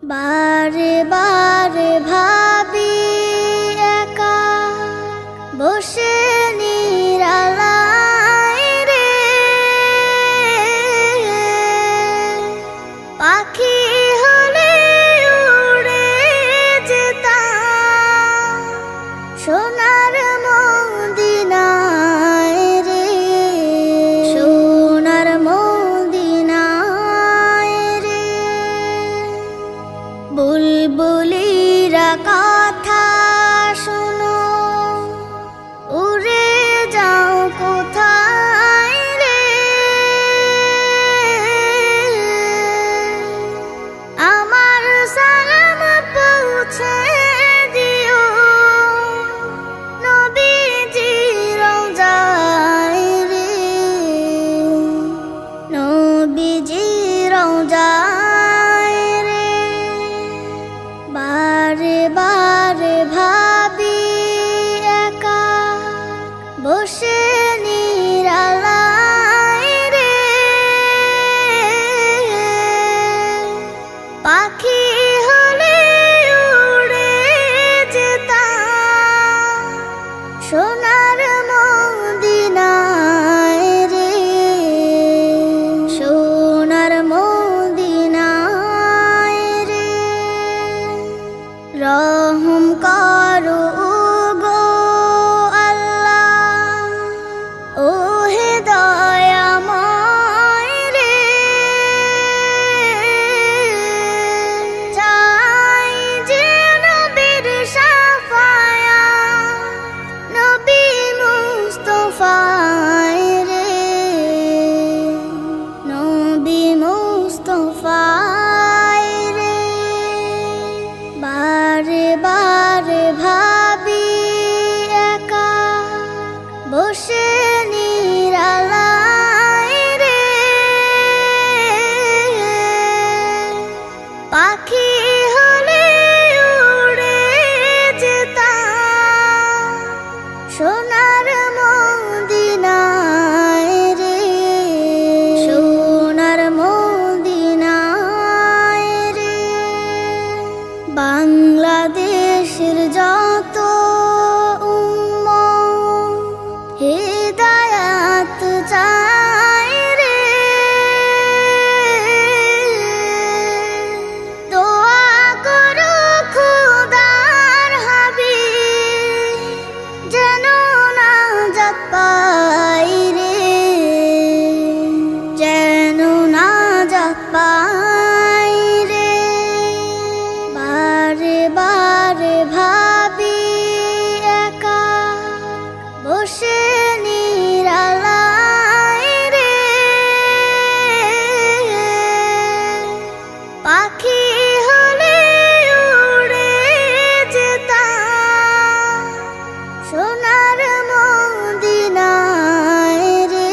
বারে বারে ভাবি একা বসে নিরালায় রে, পাখি হলে উড়ে যেতাম সোনার মদিনায় রে, সোনার মদিনায় রে। বুলবুলিরা কথা শোনো, উড়ে যাও কোথায় রে, আমার সালাম পৌঁছে দিও নবীজির রওজায় রে, নবীজির রওজায় রে। বারে বারে ভাবি একা বসে নিরালায় রে, পাখি হলে উড়ে যেতাম সোনার মদিনায় রে, সোনার মদিনায় রে। রহম করো গো আল্লাহ, ও হে দয়াময় রে, চাই যে নবীর শাফায়াত, নবী মুস্তাফায় রে, নবী মুস্তাফায় রে। বারে বারে ভাবি একা বসে নিরালায় রে, পাখি হলে উড়ে যেতাম সোনার মদিনায় রে, সোনার মদিনায় রে। বাংলাদেশের যত উম্মত হিদায়াত চায় রে, দোয়া করো খোদার হাবিব যেন নাজাত পাই রে, যেন নাজাত পাই রে। বারে বারে ভাবি একা বসে নিরালায় রে, পাখি হলে উড়ে যেতাম সোনার মদিনায় রে,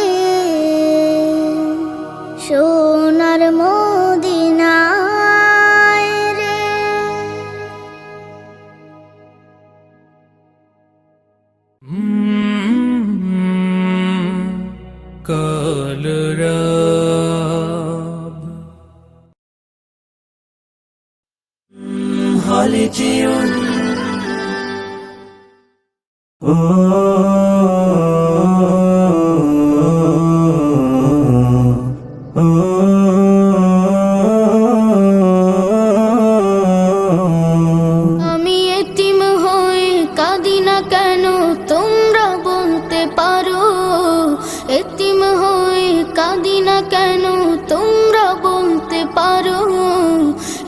সোনার মদিনায় রে। Colorado Holly June আমি এতিম হয়ে কাঁদি না কেন তোমরা বলতে পারো, এতিম হয়ে কাঁদি না কেন তোমরা বলতে পারো।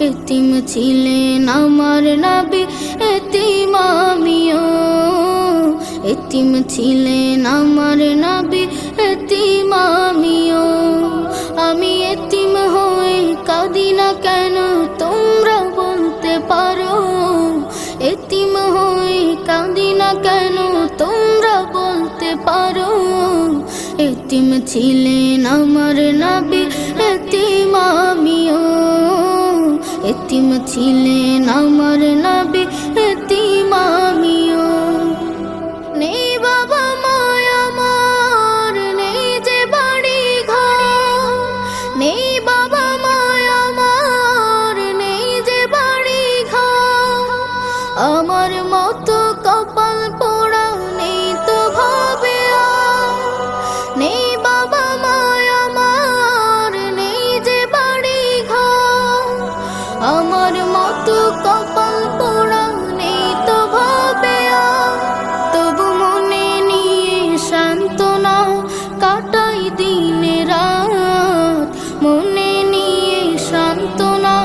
এতিম ছিলেন আমার নবী, এতিম আমিও, এতিম ছিলেন আমার নবী, এতিম আমিও। আমি এতিম হয়ে কাঁদি না কেন তোমরা বলতে পারো, এতিম হয়ে কাঁদি না কেন তোমরা বলতে পারো। এতিম ছিলেন আমার নবী, এতিম আমিও, এতিম ছিলেন আমার নবী, এতিম আমিও। নেই বাবা মায়া আমার, নেই যে বাড়ি ঘর, নেই বাবা মায়া আমার, নেই যে আমার মতো কপাল পোড়া নেই তো ভাবে আর, তবু মনে নিয়ে সান্ত্বনা কাটাই দিনে রাত, মনে নিয়ে সান্ত্বনা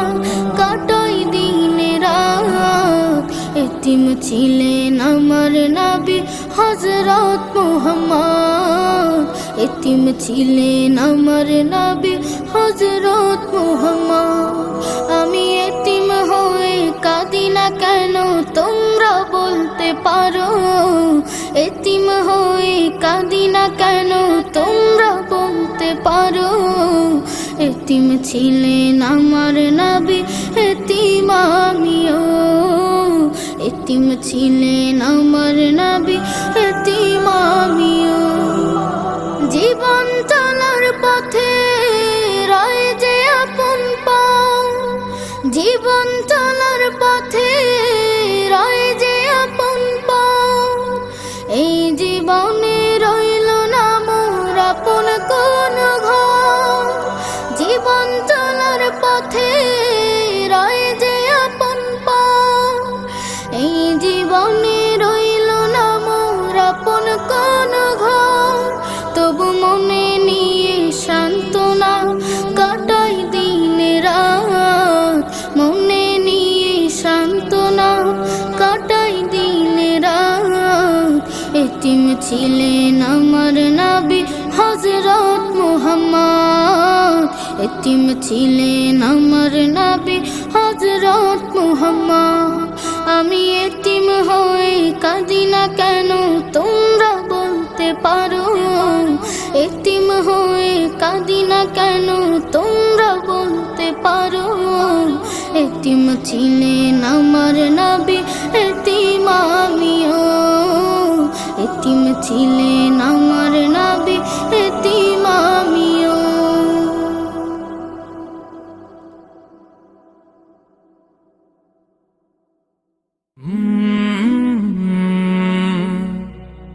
কাটাই দিনে রাত। এতিম ছিলেন আমার নবী হযরত মুহাম্মদ, এতিম ছিলেন আমার নবী হযরত মুহাম্মদ। আমি এতিম হয়ে কাঁদি না কেন তোমরা বলতে পারো, এতিম হয়ে কাঁদি না কেন তোমরা বলতে পারো। এতিম ছিলেন আমার নবী এতিম আমিও, এতিম ছিলেন আমার নবী এতিম আমিও। জীবন চলার পথে রয়ে যে আপন পাও, জীবন চলার পথে রয়ে যে আপন পাও। এই জীবনে রইল না মোর আপন কোন ঘর, জীবন চলার পথে রয়ে যে আপন পাও। এই জীবনে রইল না মোর আপন কোন ঘর, তবু মনে নিয়ে সান্ত্বনা কাটাই দিনে রাত, মনে নিয়ে সান্ত্বনা কাটাই দিনে রাত। এতিম ছিলেন আমার নবী হযরত মুহাম্মদ, এতিম ছিলেন আমার নবী হযরত মুহাম্মদ। আমি এতিম হয়ে কাঁদি না কেন তোমরা বলতে পারো, এতিম হয়ে কাঁদি না কেন তোমরা বলতে পারো। এতিম ছিলেন আমার নবী এতিম আমিও, এতিম ছিলেন আমার নবী এতিম আমিও।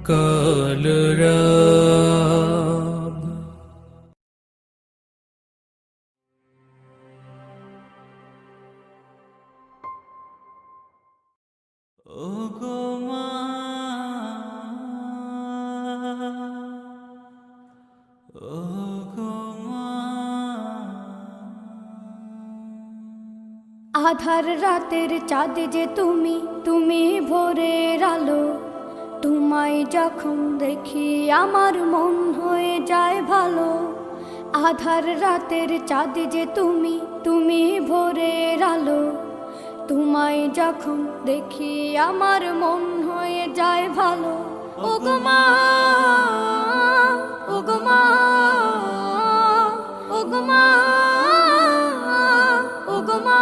কলরব ওগো মা, ওগো মা। আধার রাতের চাঁদ যে তুমি, তুমি ভোরের আলো। তোমায় যখন দেখি আমার মন হয়ে যায় ভালো। আধার রাতের চাঁদ যে তুমি, তুমি ভোরের আলো। তোমায় যখন দেখি আমার মন হয়ে যায় ভালো। ওগো মা, ওগো মা, ওগো মা, ওগো মা।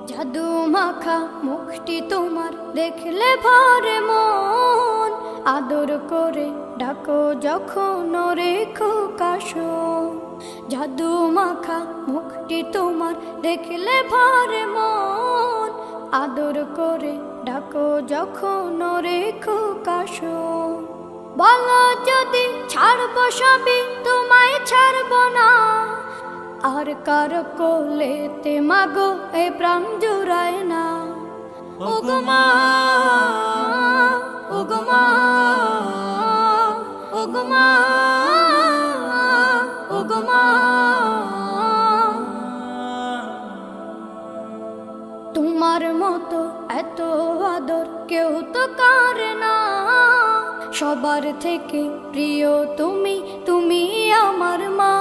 জাদু মাখা মুখটি তোমার দেখলে ভরে মন। আদর করে ডাকো যখন রেখো কাশো। জাদু মাখা মুখটি তোমার দেখলে ভরে মন। আদর করে ডাকো যখন রেখো কাশো। বলো যদি ছাড়বো সবই তোমায় ছাড়বো না। আর কার কোলেতে মাগো এ প্রাণ জুড়ায় না। ওগো মা, ওগো মা, ওগো মা, ওগো মা। তোমার মতো এত আদর কেউ তো করে না। সবার থেকে প্রিয় তুমি, তুমি আমার মা।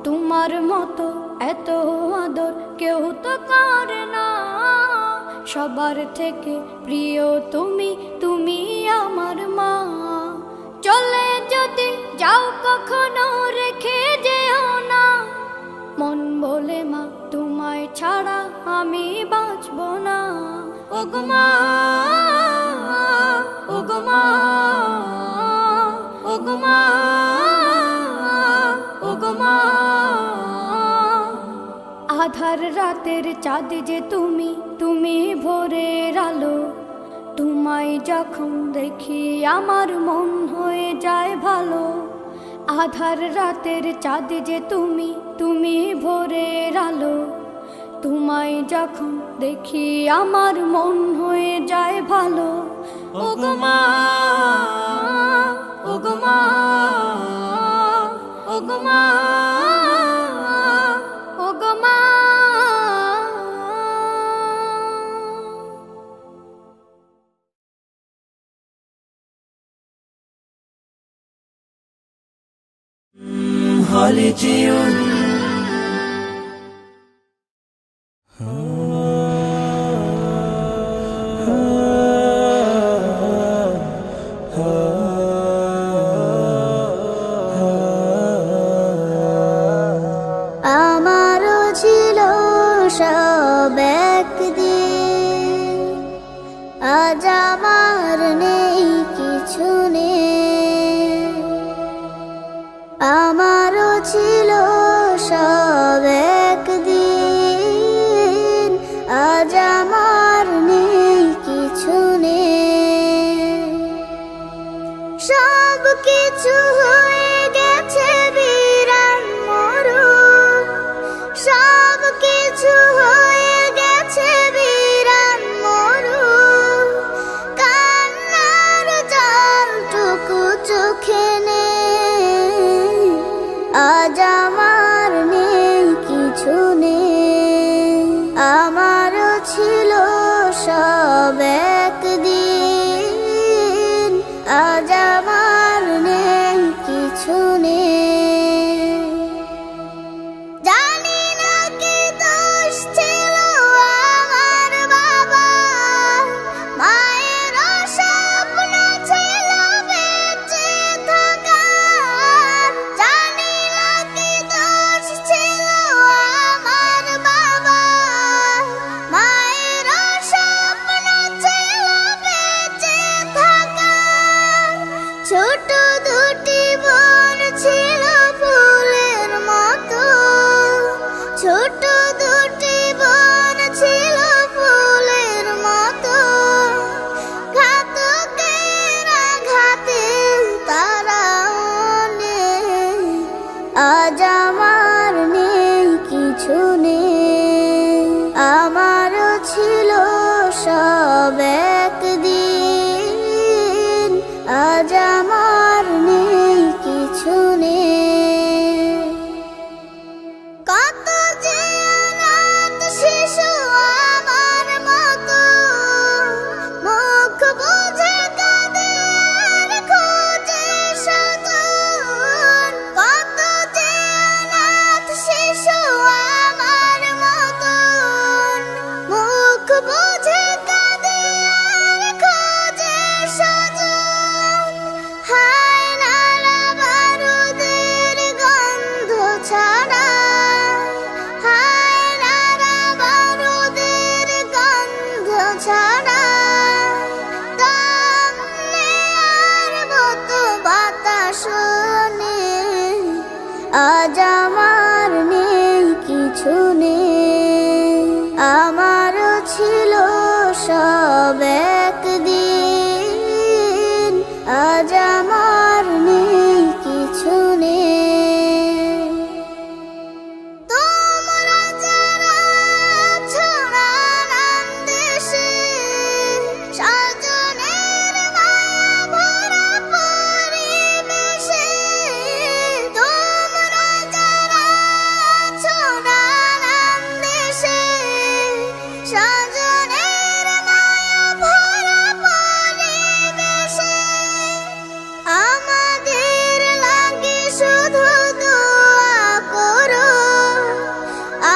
তোমার মতো এত আদর কেউ তো করে না। সবার থেকে প্রিয় তুমি, তুমি আমার মা। চলে যদি যাও কখনো রেখে যেও না। মন বলে মা তোমায় ছাড়া আমি বাঁচব না। ওগো মা, ওগো মা, ওগো মা, ওগো মা। আধার রাতের চাঁদ যে তুমি, তুমি ভোরের আলো। তোমায় যখন দেখি আমার মন হয়ে যায় ভালো। আধার রাতের চাঁদ যে তুমি, তুমি ভোরের আলো। তোমায় যখন দেখি আমার মন হয়ে যায় ভালো। ওগো মা, ওগো মা, ওগো মা, ওগো মা। হলে যেও আমারও ছিল সব একদিন, আজ আমার নেই কিছু নেই। আমারও ছিল সব একদিন, আজ আমার নেই কিছু নেই। সব কিছু হয়ে গেছে বিরান মরুন, সব কিছু হয়ে গেছে বিরান মরুন। কান্নার জলটুকু চোখে নেই, আজ আমার নেই কিছু নেই। আমারও ছিল সব একদিন, আজ আমার নেই কিছু নেই। জানি না কি দোষ ছিল আমার বাবা, মায়ের স্বপ্ন ছিল বেঁচে থাকার। জানি না কি দোষ ছিল আমার বাবা, মায়ের স্বপ্ন ছিল বেঁচে থাকার। ছোট দুটি বোন ছিল ফুলের মতো, ছোট দুটি বোন ছিল ফুলের মতো। ঘাতকের আঘাতে তারা নেই, আজ আমার নেই কিছু নেই। আমারও ছিল সব একদিন, আজ আমার নেই কিছু নেই। কত যে অনাথ শিশু আমার মতো, মুখ বুজে কাঁদে আর খোঁজে স্বজন। কত যে অনাথ শিশু আমার মতো, মুখ বুজে কাঁদে আর খোঁজে স্বজন। হায় নালা বারুদের গন্ধ ছাড়া, হায় নালা বারুদের গন্ধ ছাড়া। দম নেয়ার মতো বাতাস নেই, আজ আমার নেই কিছু নেই। আমারও ছিল সব একদিন, আজ আমার নেই কিছু নেই। তোমরা যারা আছো নানান দেশে, স্বজনের মায়া ভরা পরিবেশে। তোমরা যারা আছো নানান দেশে, স্বজনের মায়া ভরা পরিবেশে। আমাদের লাগে শুধু দোয়া করো,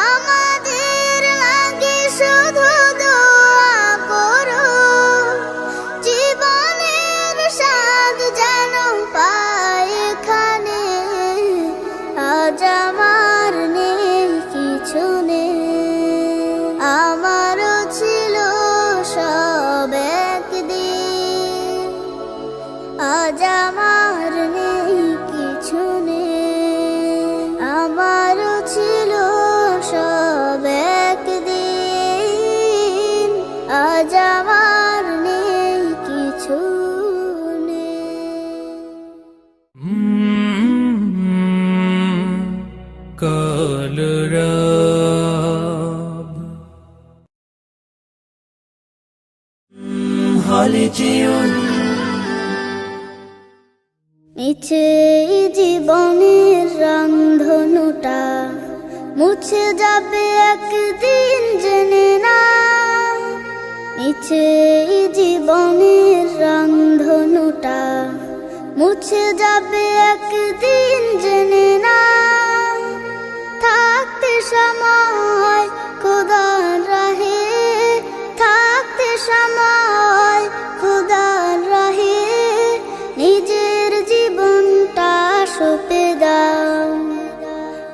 আমাদের লাগে শুধু দোয়া করো। জীবনের স্বাদ যেন পাই এখানে, আজ আমার নেই কিছু নেই। আমারও ছিল সব একদিন, আজ আমার নেই কিছু নেই। আমারও ছিল সব একদিন, আজ আমার নেই কিছু নেই। মিছে এই জীবনের রংধনুটা মুছে যাবে একদিন জেনে না। মিছে এই জীবনের রংধনুটা মুছে যাবে একদিন জেনে না। থাকতে সময় খোদার রাহে, থাকতে সময় খোদার রাহে, নিজের জীবনটা সঁপে দাও,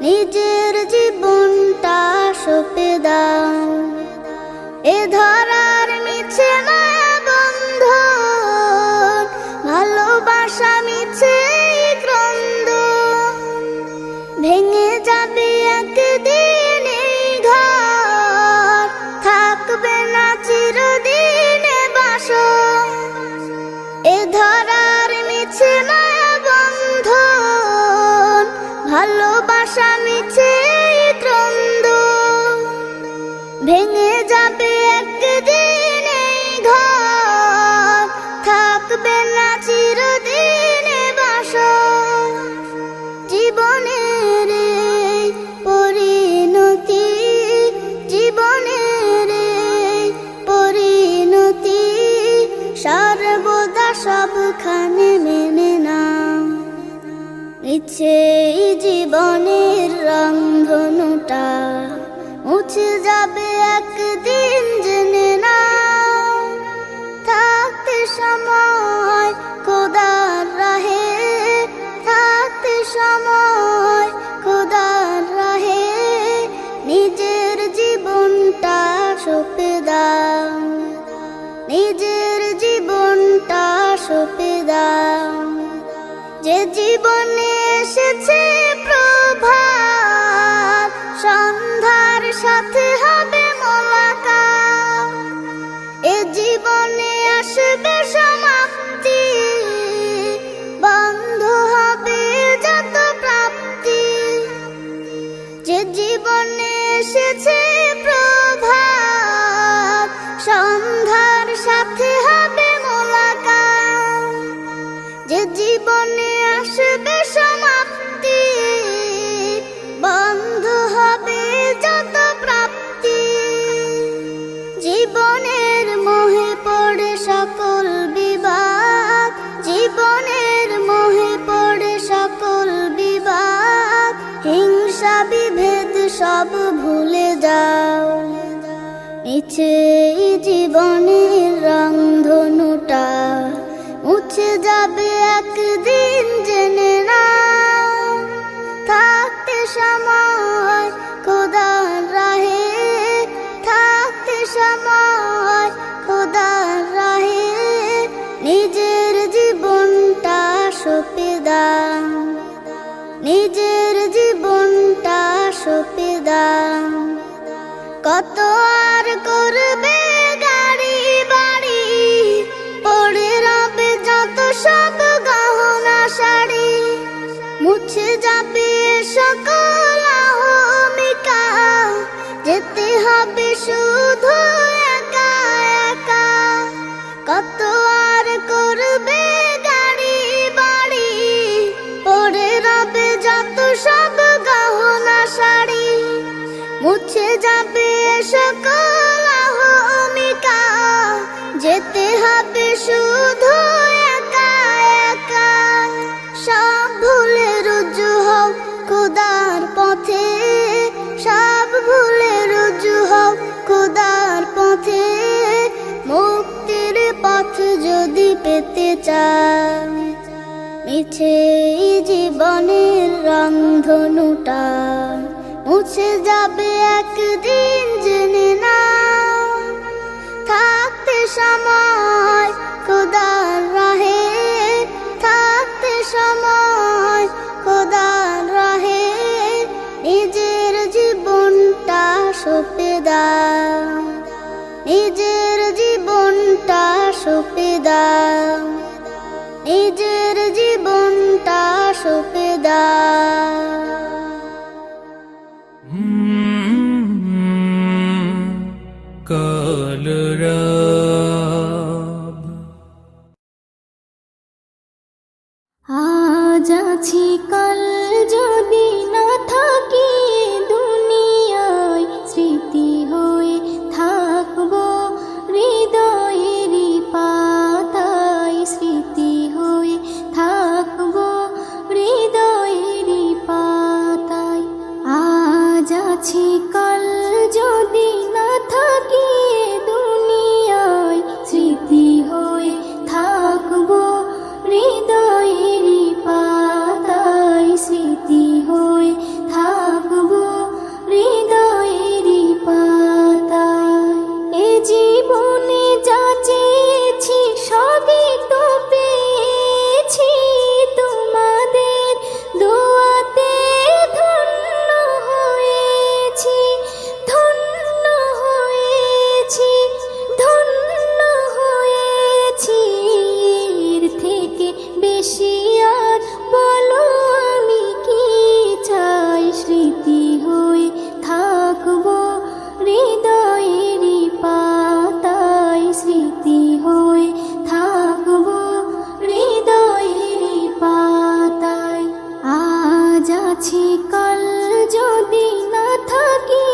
নিজের জীবনটা সঁপে দাও। এ ধরার মিছে মায়া বন্ধন, ভালোবাসা মিছে ক্রন্দন, ভেঙে যাবে একদিন এই ঘর, থাকবে না চিরদিনে বাসর। এ ধরার মিছে মায়া বন্ধন, ভালোবাসা মিছে ক্রন্দন, ভেঙে যাবে একদিন এই ঘর, থাকবে না চিরদিনে বাসর। জীবনের এই পরিণতি, জীবনের এই পরিণতি, সর্বদা সবখানে মেনে নাও। মিছে এই জীবনের রংধনুটা মুছে যাবে একদিন জেনে নাও। থাকতে সময় খোদার রাহে, থাকতে সময় খোদার রাহে, নিজের জীবনটা সঁপে দাও, নিজের জীবনটা সঁপে দাও। যে জীবনে এসেছে প্রভাত, সন্ধ্যার সাথে হবে মোলাকাত। এ জীবনে আসবে সমাপ্তি, বন্ধ হবে যত প্রাপ্তি। যে জীবনে এসেছে প্রভাত, সন্ধ্যার সাথে হবে মোলাকাত। যে জীবনে আসবে সমাপ্তি, বন্ধ হবে যত প্রাপ্তি। জীবনের মোহে পড়ে সকল বিবাদ, জীবনের মোহে পড়ে সকল বিবাদ, হিংসা বিভেদ সব ভুলে যাও। মিছে এই জীবনের রংধনুটা মুছে যাবে একদিন জেনে নাও। থাকতে সময় খোদার রাহে, থাকতে সময় খোদার রাহে, নিজের জীবনটা সঁপে দাও, নিজের জীবনটা সঁপে দাও। কত আর করবে গাড়ি বাড়ি, পড়ে রবে যত সব গহনা শাড়ি, মুছে যাবে সকল অহমিকা, যেতে হবে শুধু একা একা। কত আর করবে গাড়ি বাড়ি, পড়ে রবে যত সব গহনা শাড়ি, মুছে যাবে সকল অহমিকা, যেতে হবে শুধু একা একা। সব ভুলে রুজু হও খোদার পথে, সব ভুলে রুজু হও খোদার পথে, মুক্তির পথ যদি পেতে চাও। মিছে এই জীবনের রংধনুটা মুছে যাবে একদিন জেনে নাও। থাকতে সময় খোদার রাহে, থাকতে সময় খোদার রাহে, নিজের জীবনটা সঁপে দাও, নিজের জীবনটা সঁপে দাও, নিজের জীবনটা সঁপে দাও। কালরাব আজ আছি কাল যদি না থাকি দুনিয়ায়, স্মৃতি হয়ে থাকবো হৃদয়েরই পাতায়, স্মৃতি হয়ে থাকবো হৃদয়েরই পাতায়। আজ আছি কাল যদি না থাকি দুনিয়ায়, স্মৃতি হয়ে থাকবো হৃদয়েরই পাতায়, স্মৃতি হয়ে থাকবো হৃদয়েরই পাতায়। এ জীবনে যা চেয়েছি সবই তো পেয়েছি, তোমাদের দোয়াতে ধন্য হয়েছি, ধন্য হয়েছি, ধন্য হয়েছি। এর থেকে বেশি আর বলো আমি কি চাই, স্মৃতি হয়ে থাকবো হৃদয়েরই পাতায়, স্মৃতি হয়ে থাকবো হৃদয়েরই পাতায়। আজ আছি কাল যদি না থাকি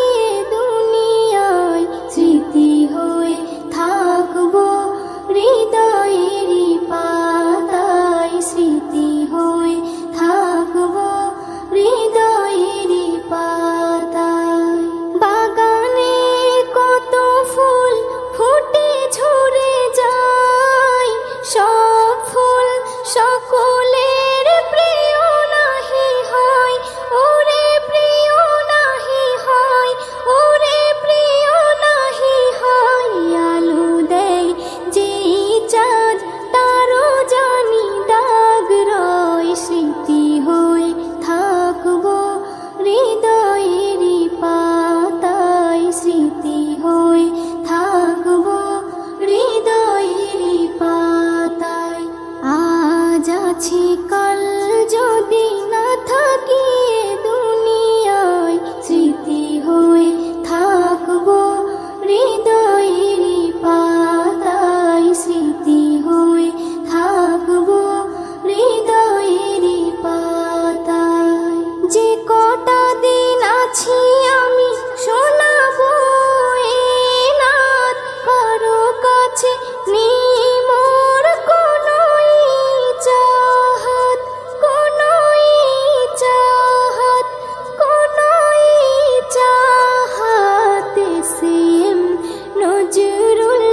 দুনিয়ায়, স্মৃতি হয়ে থাকবো হৃদয়েরই পাতায়, স্মৃতি হয়ে থাকবো হৃদয়েরই পাতায়। বাগানে কত ফুল ফুটে ঝরে যায়, সব ফুল সকলের প্রিয় নাহি হয়, ওরে প্রিয় নাহি হয়, ওরে প্রিয় নাহি হয়। আলো দেয় যেই চাঁদ তারও জানি দাগ রয়, স্মৃতি হয়ে থাকবো হৃদয়েরই পাতায়, স্মৃতি হয়ে থাকবো হৃদয়েরই পাতায়। আজ আছি কাল যদি না থাকি দুনিয়ায়, স্মৃতি হয়ে থাকবো হৃদয়েরই পাতায়, স্মৃতি হয়ে থাকবো হৃদয়েরই পাতায়। যে কটা দিন আছি আমি শোনাবো এ নাত, কারো কাছে নেই মোর কোনোই চাহাত, কোনোই চাহাত, কোনোই চাহাত। সেম নজরুল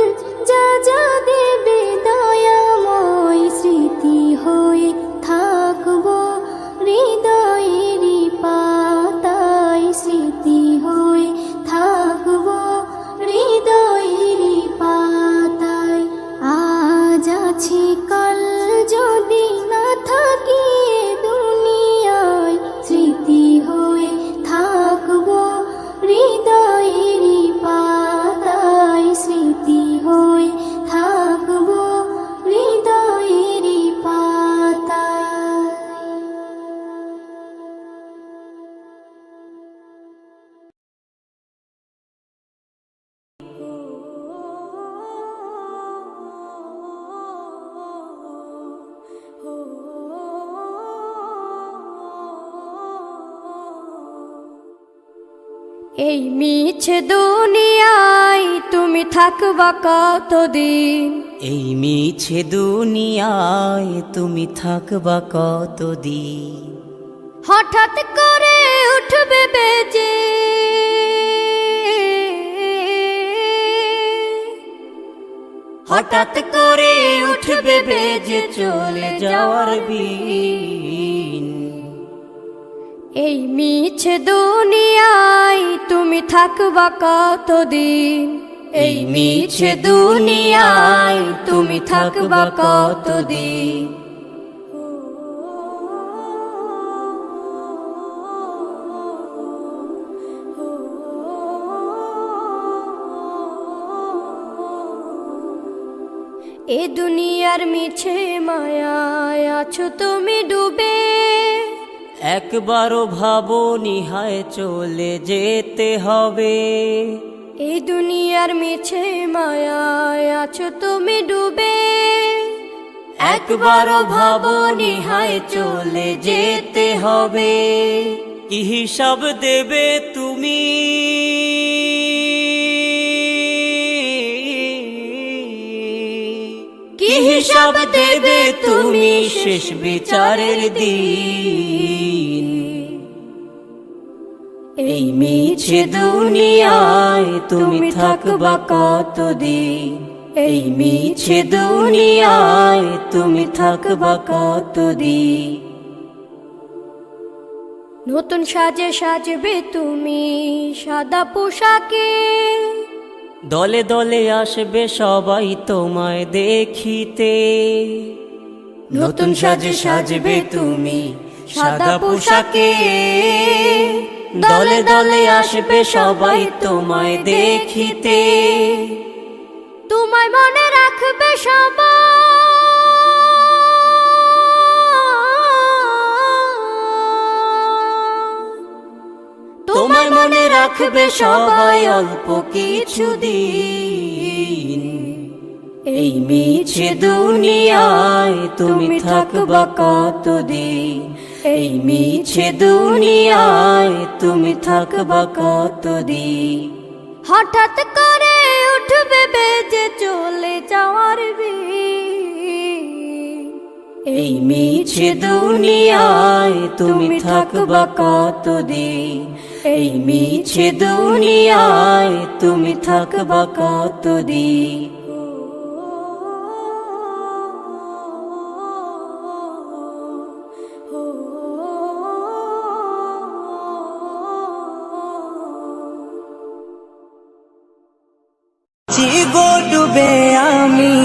যা যা দেবে দয়াময়, স্মৃতি হয়ে থাকবো হৃদয়েরই পাতায়, স্মৃতি হয়ে থাকবো হৃদয়েরই পাতায়। আজ আছি কাল যদি না থাকি দুনিয়ায়, স্মৃতি হয়ে থাকবো হৃদয়েরই পাতায়, স্মৃতি হয়ে থাকবো হৃদয়েরই পাতায়। এই মিছে দুনিয়ায় তুমি থাকবা কতদিন, এই মিছে দুনিয়ায় তুমি থাকবা কতদিন। হঠাৎ করে উঠবে বেজে হঠাৎ করে উঠবে বেজে চলে যাওয়ার বিন। এই মিছে দুনিয়ায় তুমি থাকবা কতদিন, এই মিছে দুনিয়ায় তুমি থাকবা কতদিন। এ দুনিয়ার মিছে মায়ায় আছো তুমি ডুবে, একবারও ভাবনি হায় চলে যেতে হবে। এই দুনিয়ার মিছে মায়ায় আছো তুমি ডুবে, একবারও ভাবনি হায় চলে যেতে হবে, কি হিসাব দেবে তুমি? কি হিসাব দেবে তুমি শেষ বিচারের দিন? এই মিছে দুনিয়ায় তুমি থাকবা কতদিন? এই মিছে দুনিয়ায় তুমি থাকবা কতদিন? নতুন সাজে সাজবে তুমি সাদা পোশাকে, দলে দলে আসবে সবাই তোমায় দেখিতে। নতুন সাজে সাজবে তুমি সাদা পোশাকে, দলে দলে আসবে সবাই তোমায় দেখিতে। তোমায় মনে রাখবে সবাই, তোমায় মনে রাখবে সবাই অল্প কিছু দিন। এই মিছে দুনিয়ায় তুমি থাকবা কতদিন? এই মিছে দুনিয়ায় তুমি থাকবা কতদিন? হঠাৎ করে উঠবে বেজে চলে যাওয়ার বিন। এই মিছে দুনিয়ায় তুমি থাকবা কতদিন? এই মিছে দুনিয়ায় তুমি থাকবা কতদিন? গো ডুবে আমি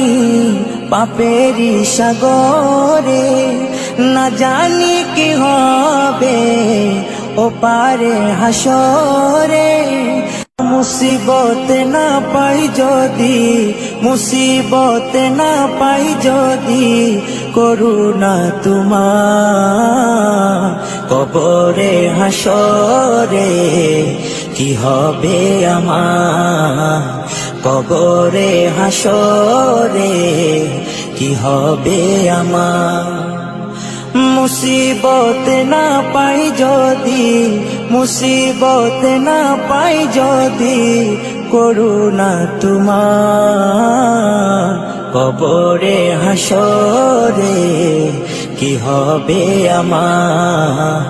পাপেরি সাগরে, না জানি কি হবে ও পারে হাসরে। মুসিবত না পাই যদি, মুসিবত না পাই যদি, করুণা তোমার কবরে হাসরে। কি হবে আমার কবরে হাসরে, কি হবে আমার? মুসিবত না পাই যদি, মুসিবত না পাই যদি, করুণা তোমার কবরে হাসরে। কি হবে আমার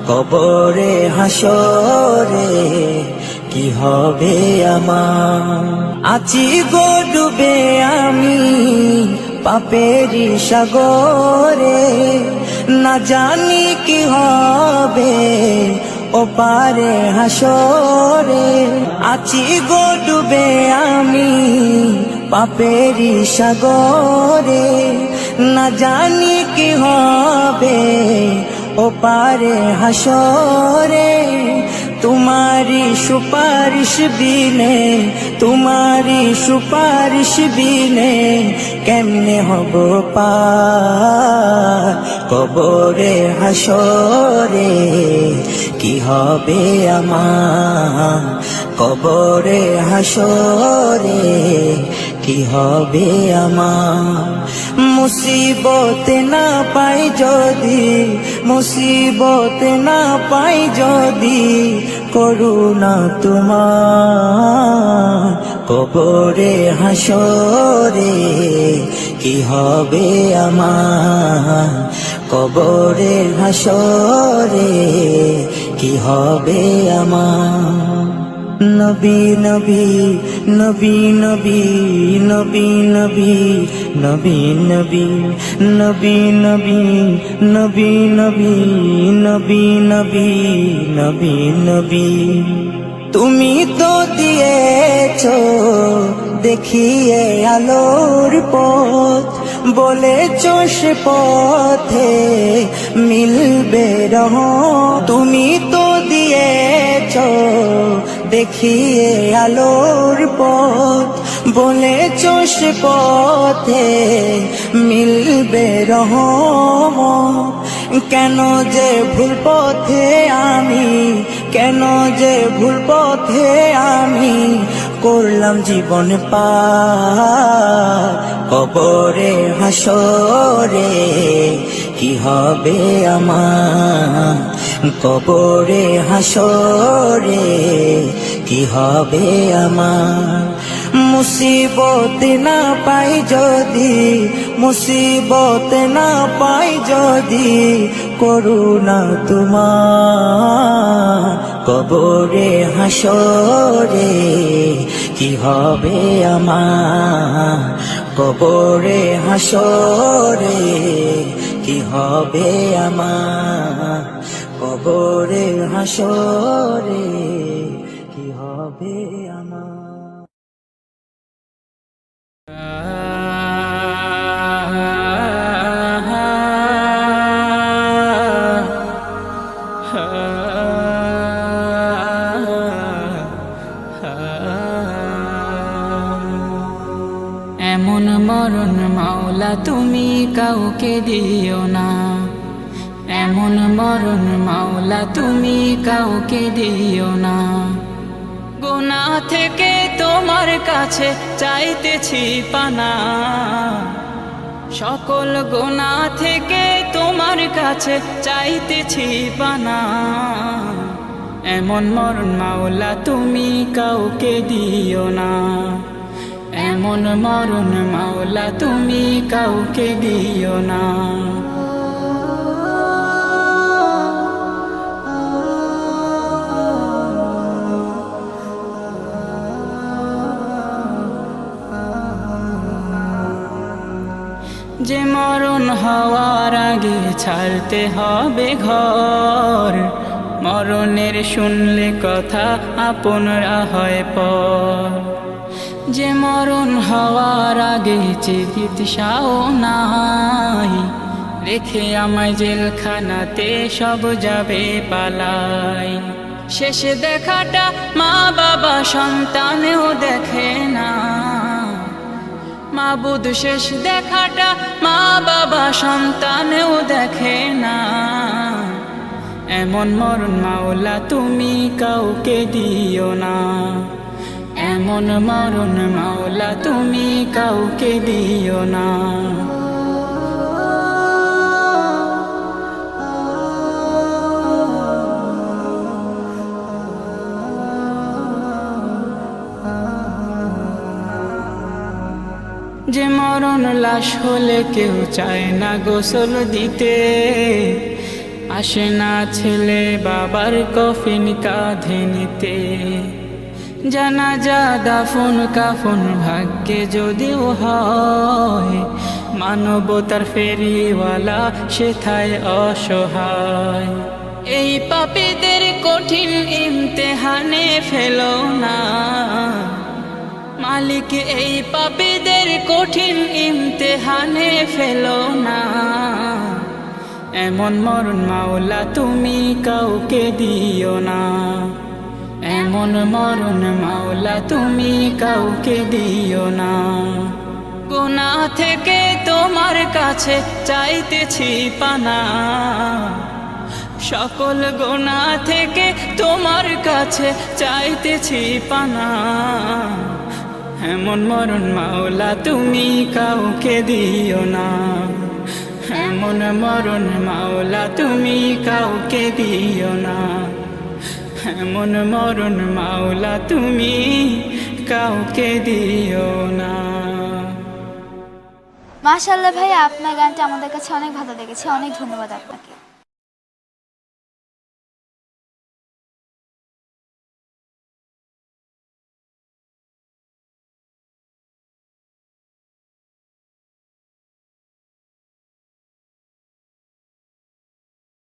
কবরে হাসরে, কি হবে আমার? আছি গো ডুবে আমি পাপেরি সাগরে, না জানি কি হবে ও পারে হাসরে। আছি গো ডুবে আমি পাপেরি সাগরে, না জানি কি হবে ও পারে হাসরে। तुम्हारी सुपारिश बिने, तुम्हारी सुपारिश बिने केमने हबो पार कबरे हासरे। কি হবে আমার কবরে হাসরে, কি হবে আমার? মুসিবত না পাই যদি, মুসিবত না পাই যদি, করুণা তোমার কবরে হাসরে। কি হবে আমার কবরে হাসরে, কি হবে আমার? নবী নবী নবী নবী নবী নবী নবী নবী নবী নবী নবী নবী নবী নবী নবী নবী। তুমি তো দিয়েছো দেখিয়ে আলোর পথ, বলেছো সে পথে মিলবে রহমত। তুমি তো দিয়েছো দেখিয়ে আলোর পথ, বলেছো সে পথে মিলবে রহমত। কেন যে ভুল পথে আমি, কেন যে ভুল পথে আমি করলাম জীবন পার কবরে হাসরে কি হবে আমার, কবরে হাসরে কি হবে আমার। মুসিবত না পাই যদি, মুসিবত না পাই যদি, করুণা তোমার কবরে হাসরে কি হবে আমার, কবরে হাসরে কি হবে আমার, কবরে হাসরে কি হবে আমার। এমন মরণ মাওলা তুমি কাউকে দিও না, এমন মরণ মাওলা তুমি কাউকে দিও না। গুনাহ থেকে তোমার কাছে চাইতেছি পানা, সকল গুনাহ থেকে তোমার কাছে চাইতেছি পানা। এমন মরণ মাওলা তুমি কাউকে দিও না, এমন মরণ মাওলা তুমি কাউকে দিও না। যে মরণ হওয়ার আগে ছাড়তে হবে ঘর, মরণের শুনলে কথা আপনরা হয় পর। যে মরণ হওয়ার আগে চিকিৎসাও নাই, রেখে আমায় জেলখানাতে সব যাবে পালাই। শেষে দেখাটা মা বাবা সন্তানেও দেখে না, মাবুদ শেষ দেখাটা মা বাবা সন্তানেও দেখে না। এমন মরণ মাওলা তুমি কাউকে দিও না, এমন মরণ মাওলা তুমি কাউকে দিও না। যে মরণ লাশ হলে কেউ চায় না গোসল দিতে, আসে না ছেলে বাবার কফিন কাঁধে নিতে। জানাজা দাফন কাফন ভাগ্যে যদিও হয়, মানবতার ফেরিওয়ালা সেথায় অসহায়। এই পাপীদের কঠিন ইমতেহানে ফেলো না মালিক, এই পাপীদের কঠিন ইমতেহানে ফেলো না। এমন মরণ মাওলা তুমি কাউকে দিও না, এমন মরণ মাওলা তুমি কাউকে দিও না। গুনাহ থেকে তোমার কাছে চাইতেছি পানা, সকল গুনাহ থেকে তোমার কাছে চাইতেছি পানা। এমন মরণ মাওলা তুমি কাউকে দিও না, এমন মরণ মাওলা তুমি কাউকে দিও না, এমন মরণ মাওলা তুমি কাউকে দিও না। মাশাআল্লাহ ভাই, আপনার গানটা আমাদের কাছে অনেক ভালো লেগেছে, অনেক ধন্যবাদ আপনাকে।